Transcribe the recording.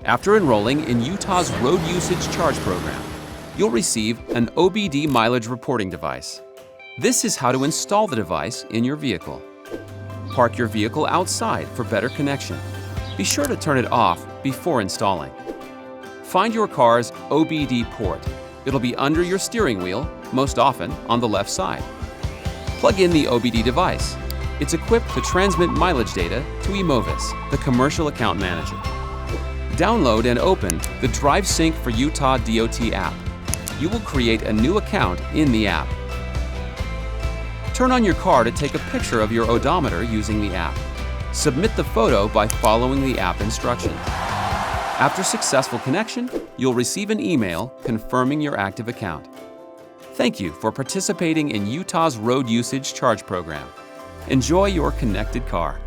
After enrolling in Utah's Road Usage Charge Program, you'll receive an OBD mileage reporting device. This is how to install the device in your vehicle. Park your vehicle outside for better connection. Be sure to turn it off before installing. Find your car's OBD port. It'll be under your steering wheel, most often on the left side. Plug in the OBD device. It's equipped to transmit mileage data to Emovis, the commercial account manager. Download and open the DriveSync for Utah DOT app. You will create a new account in the app. Turn on your car to take a picture of your odometer using the app. Submit the photo by following the app instructions. After successful connection, you'll receive an email confirming your active account. Thank you for participating in Utah's Road Usage Charge Program. Enjoy your connected car.